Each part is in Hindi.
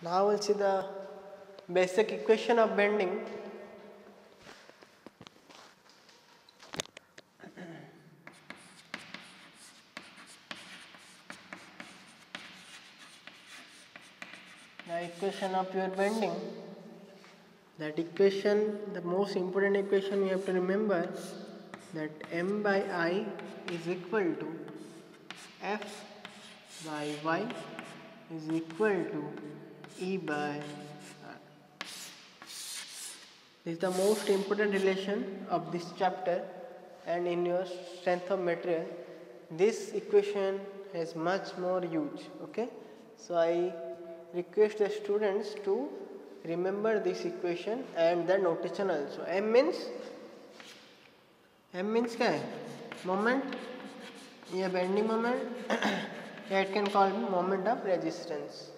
Now we'll see the basic equation of bending. The equation of your bending. That equation, the most important equation you have to remember, that m by I is equal to f by y is equal to E by R. This is the most important relation of this chapter, and in your strength of material this equation has much more use. Okay, so I request the students to remember this equation and the notation also. M means क्या है? Moment या bending moment या it can call moment of resistance.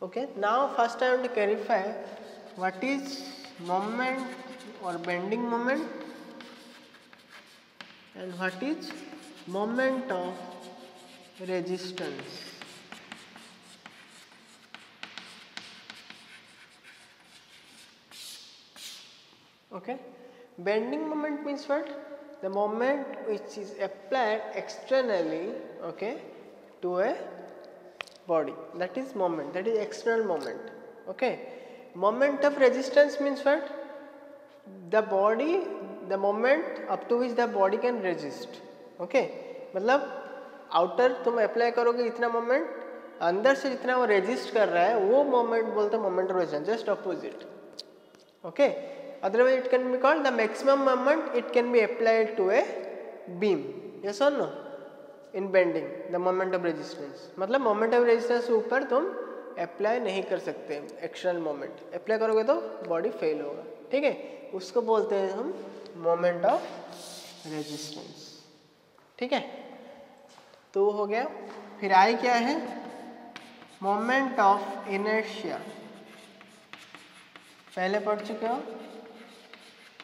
Okay, now first I want to clarify what is moment or bending moment and what is moment of resistance. Okay, bending moment means what? The moment which is applied externally, okay, to a body. That is moment, that is external moment. Okay, moment of resistance means what? The body, the moment up to which the body can resist. Okay, मतलब आउटर तुम अप्लाई करोगे इतना मोमेंट, अंदर से जितना वो रेजिस्ट कर रहा है वो मोमेंट बोलते हैं moment of resistance, just opposite. Okay, otherwise it can be called the maximum moment it can be applied to a beam. Yes or no? In bending the moment of resistance, मतलब moment of resistance से ऊपर तुम अप्लाई नहीं कर सकते. एक्सटर्नल मोमेंट अप्लाई करोगे तो बॉडी फेल होगा. ठीक है, उसको बोलते हैं हम मोमेंट ऑफ रेजिस्टेंस. ठीक है, तो हो गया. फिर आई क्या है? Moment of inertia. पहले पढ़ चुके हो,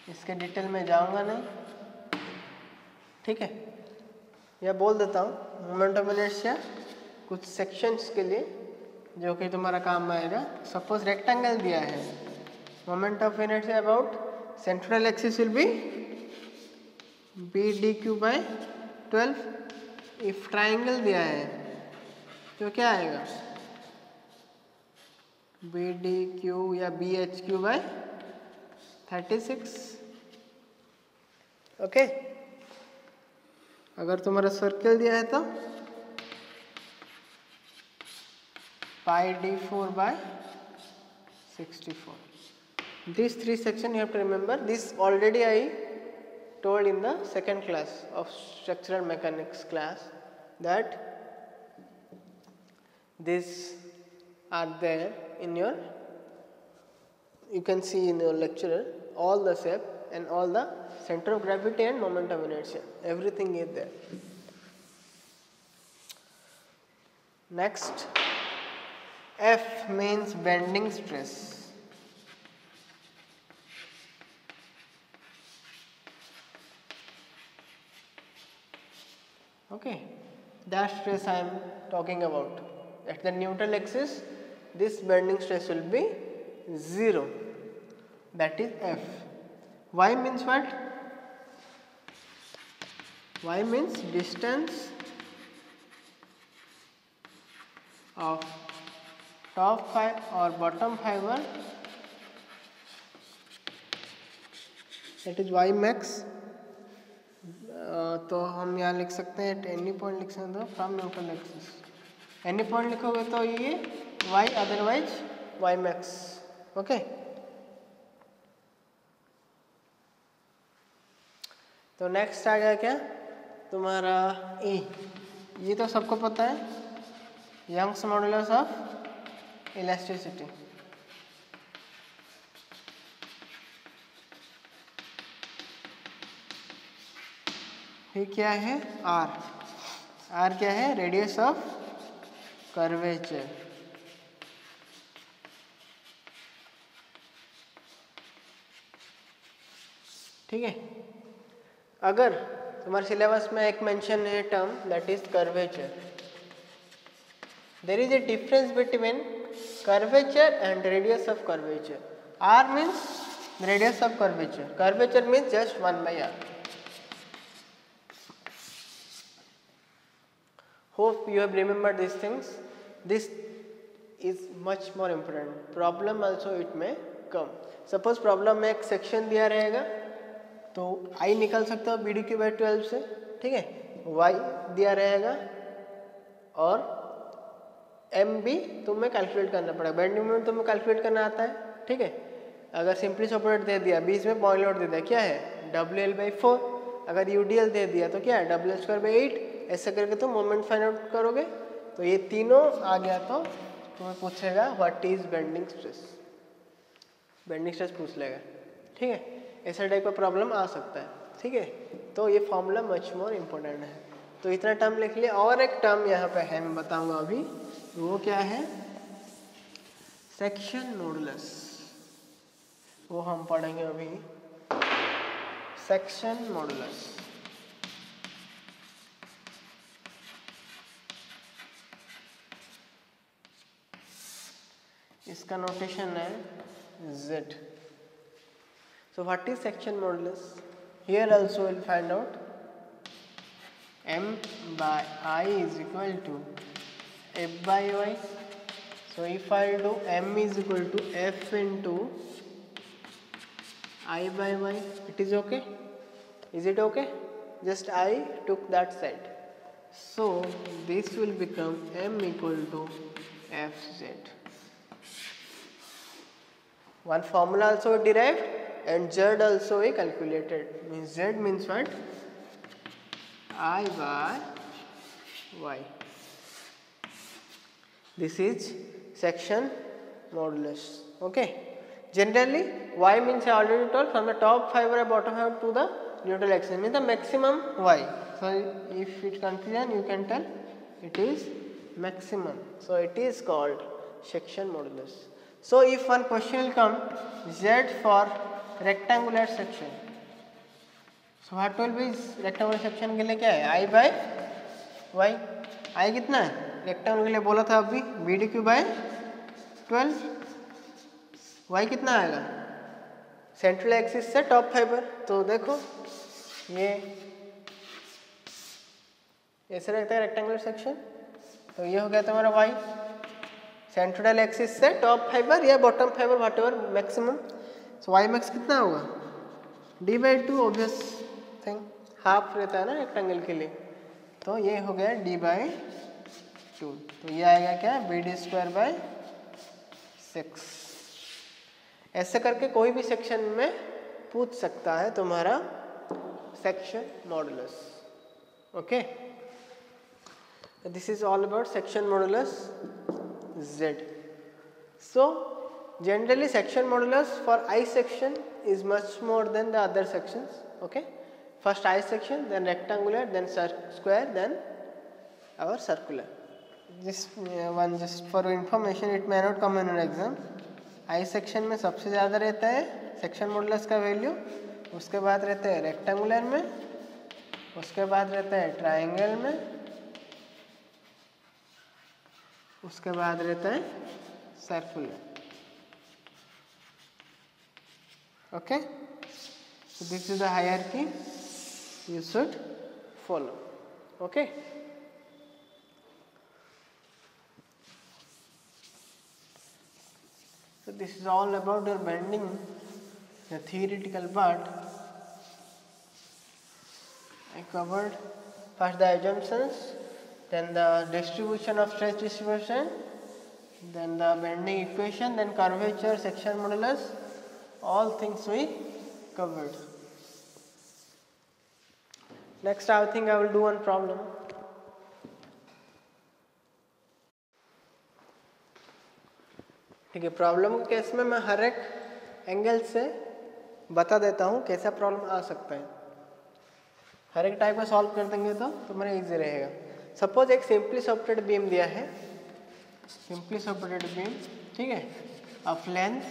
इसके डिटेल में जाऊंगा नहीं. ठीक है, या बोल देता हूँ मोमेंट ऑफ इनर्शिया कुछ सेक्शंस के लिए जो कि तुम्हारा काम में आएगा. सपोज रेक्टेंगल दिया है, moment of inertia about central axis will be b d cube by 12. If triangle दिया है तो क्या आएगा? बी डी क्यू या b h cube by 36. Okay, अगर तुम्हारा सर्कल दिया है तो pi d 4 by 64. These three sections you have to remember. This already I told in the second class of structural mechanics class that these are there in your, you can see in your lecturer all the shape and all the center of gravity and moment of inertia, everything is there. Next, F means bending stress. Okay, that stress I am talking about. At the neutral axis, this bending stress will be 0. That is F. Y means what? Y means distance of top fiber or bottom fiber, that is Y max. तो हम यहाँ लिख सकते हैं एनी पॉइंट लिख सकते हैं from neutral axis. Any point लिखोगे तो ये y, otherwise y max. Okay, तो नेक्स्ट आ गया क्या तुम्हारा E. ये तो सबको पता है, यंग्स मॉडुलस ऑफ इलास्टिसिटी. फिर क्या है? R. R क्या है? Radius of curvature. ठीक है, अगर तुम्हारे सिलेबस में एक मेंशन है term that is curvature. There is a difference between curvature and radius of curvature. R means radius of curvature. Curvature means just 1 by R. Hope you have remembered these things. This is much more important. Problem also it may come. Suppose problem में एक section दिया रहेगा तो I निकाल सकते हो BDQ/12 से, ठीक है. Y दिया रहेगा और M भी तुम्हें कैलकुलेट करना पड़ेगा. बेंडिंग मोमेंट तुम्हें कैलकुलेट करना आता है, ठीक है. अगर सिंपली सेपरेट दे दिया, बीच में पॉइंट लोड दे दिया, क्या है WL/4. अगर UDL दे दिया तो क्या है WL²/8. ऐसे करके तुम मोमेंट फाइंड आउट करोगे. तो ये तीनों आ गया तो तुम्हें पूछेगा what is bending stress. Bending stress पूछ लेगा, ठीक है. ऐसा टाइप का प्रॉब्लम आ सकता है, ठीक है. तो ये फॉर्मूला मच मोर इम्पोर्टेंट है. तो इतना टर्म लिख लिया. और एक टर्म यहाँ पे है, मैं बताऊंगा अभी. वो क्या है? Section modulus. वो हम पढ़ेंगे अभी. Section modulus. इसका नोटेशन है Z. So what is section modulus? Here also we'll find out M by I is equal to F by Y. So if I do M is equal to F into I by Y, it is okay? Is it okay? Just I took that side. So this will become M equal to Fz. One formula also derived and Z also we calculated. Means Z means what? I by Y. This is section modulus. Okay. Generally Y means I already told, from the top fiber or bottom fiber to the neutral axis means the maximum Y. So if it's confusion you can tell it is maximum. So it is called section modulus. So if one question will come, Z for rectangular section. So what will be rectangular section के लिए क्या है? I by Y. I कितना है? रेक्टेंगल के लिए बोला था अभी BDQ/12. Y कितना आएगा? सेंट्रल एक्सिस से टॉप फाइबर. तो देखो ये ऐसे रहता है रेक्टेंगुलर सेक्शन. तो ये हो गया तुम्हारा Y. सेंट्रल एक्सिस से टॉप फाइबर या bottom fibre whatever maximum. So y max कितना होगा? D/2. ऑब्वियस थिंग, हाफ रहता है ना रेक्टेंगल के लिए. तो ये हो गया D/2. तो ये आएगा क्या? BD²/6. ऐसे करके कोई भी सेक्शन में पूछ सकता है तुम्हारा section modulus. Okay. This is all about section modulus Z. So generally section modulus for I section is much more than the other sections. Okay. First I section, then rectangular, then square, then our circular. This one just for information, it may not come in an exam. I section में सबसे ज़्यादा रहता है section modulus का वैल्यू. उसके बाद रहता है rectangular में, उसके बाद रहता है triangle में, उसके बाद रहता है circular. Okay. So this is the hierarchy you should follow. Okay. So this is all about your bending, the theoretical part. I covered first the assumptions, then the distribution of stress distribution, then the bending equation, then curvature, section modulus, all things we covered. Next I think I will do one problem. ठीक है. प्रॉब्लम के केस में मैं हर एक एंगल से बता देता हूँ कैसा प्रॉब्लम आ सकता है. हर एक टाइप का सॉल्व कर देंगे तो मेरा इजी रहेगा. सपोज एक सिंपली सपोर्टेड बीम दिया है, सिंपली सपोर्टेड बीम, ठीक है, ऑफ लेंथ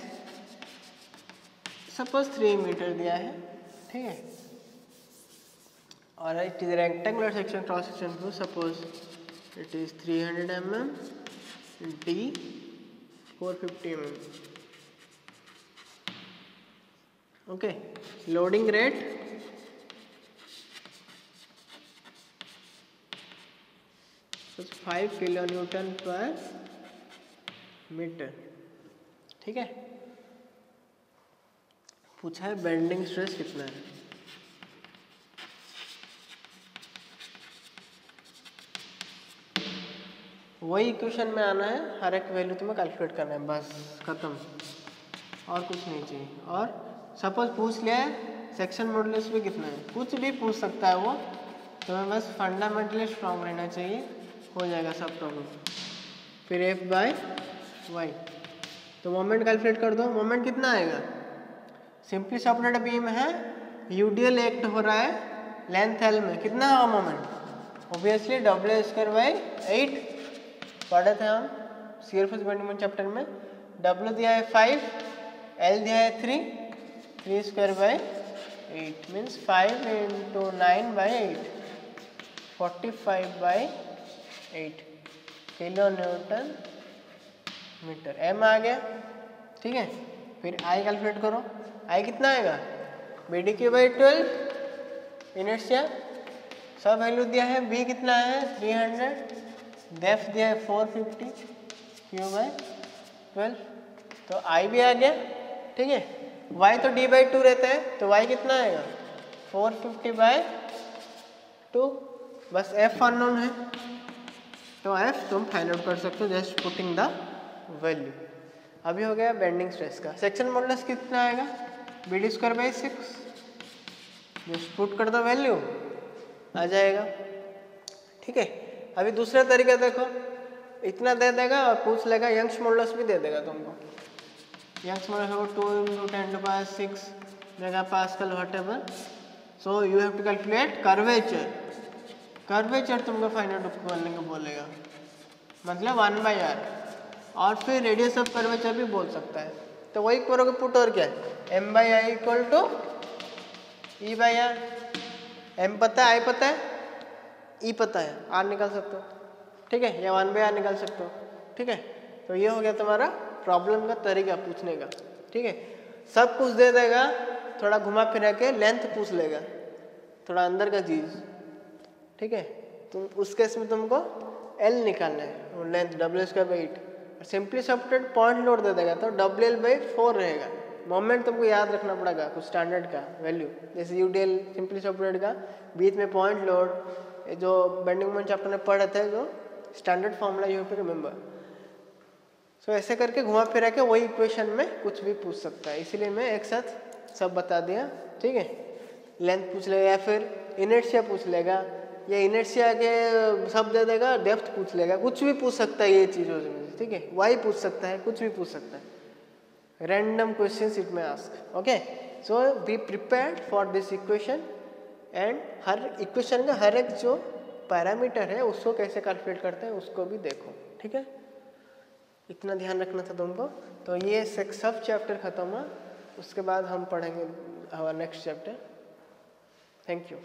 सपोज 3 मीटर दिया है, ठीक है, और it is rectangular section cross section two suppose it is 300 mm D 450 mm. Okay, loading rate is 5 kilonewton per metre. ठीक है. पूछा है बेंडिंग स्ट्रेस कितना है. वही इक्वेशन में आना है, हर एक वैल्यू तुम्हें कैलकुलेट करना है, बस खत्म, और कुछ नहीं चाहिए. और सपोज पूछ लिया है सेक्शन मॉडुलस भी कितना है, कुछ भी पूछ सकता है वो, तुम्हें बस फंडामेंटली स्ट्रॉन्ग रहना चाहिए, हो जाएगा सब प्रॉब्लम. फिर एफ बाय वाई. तो मोमेंट कैलकुलेट कर दो. मोमेंट कितना आएगा, सिंपली सपोर्टेड बीम है, यूडीएल एक्ट हो रहा है लेंथ एल में, कितना होगा मोमेंट, ऑब्वियसली W²/8 पढ़े थे हम शियर फोर्स बेंडिंग चैप्टर में. W दिया है 5, L दिया है 3, 3²/8 means 5 × 9/8 45/8 kilo newton metre. M आ गया. ठीक है. फिर I कैलकुलेट करो. I कितना आएगा, BDQ/12 इनर्शिया, सब वैल्यू दिया है. B कितना है 300, डेप्थ दिया है 450, Q/12. तो I भी आ गया. ठीक है. Y तो D/2 रहता है, तो Y कितना आएगा 450/2. बस F अननोन है, तो F तुम फाइंड आउट कर सकते हो जस्ट पुटिंग द वैल्यू. अभी हो गया बेंडिंग स्ट्रेस का. सेक्शन मॉडुलस कितना आएगा, BD²/6. जस्ट पुट कर दो वैल्यू, आ जाएगा. ठीक है. अभी दूसरा तरीका देखो, इतना दे देगा और पूछ लेगा यंग्स मॉडुलस भी दे देगा तुमको. यंग्स मॉडुलस हो 2 × 10⁻⁶ megapascal whatever. So you have to calculate curvature. Curvature तुमको फाइंड आउट करने को बोलेगा, मतलब 1/r. और फिर रेडियस ऑफ कर्वेचर भी बोल सकता है. तो वही करोगे पुट, और क्या है, M/I = E/r. M पता है, I पता है, E पता है, R निकाल सकते हो. ठीक है. या 1/r निकाल सकते हो. ठीक है. तो ये हो गया तुम्हारा प्रॉब्लम का तरीका पूछने का. ठीक है. सब कुछ दे देगा, थोड़ा घुमा फिरा के लेंथ पूछ लेगा, थोड़ा अंदर का चीज. ठीक है. तुम उस केस में तुमको L निकालना है, length W²/8. Simply supported point load दे देगा तो WL/4 रहेगा. मोमेंट तुमको याद रखना पड़ेगा कुछ स्टैंडर्ड का वैल्यू, जैसे यूडीएल सिंपली सपोर्टेड का, बीच में पॉइंट लोड, जो बेंडिंग मोमेंट चैप्टर में पढ़े थे, जो स्टैंडर्ड फॉर्मूला यू पे रिमेंबर. सो ऐसे करके घुमा फिरा के वही इक्वेशन में कुछ भी पूछ सकता है, इसीलिए मैं एक साथ सब बता दिया. ठीक है. लेंथ पूछ लेगा, या फिर इनर्शिया पूछ लेगा, या इनर्शिया के सब दे देगा, डेप्थ पूछ लेगा, कुछ भी पूछ सकता है ये चीज़ों में. ठीक है. वाई पूछ सकता है, कुछ भी पूछ सकता है. रैंडम क्वेश्चंस इट में ask. Okay. So be prepared for this equation, and her equation का हर एक जो पैरामीटर है उसको कैसे कैलकुलेट करते हैं उसको भी देखो. ठीक है. इतना ध्यान रखना था तुमको. तो ये सब चैप्टर खत्म हुआ, उसके बाद हम पढ़ेंगे हमारा नेक्स्ट चैप्टर. Thank you.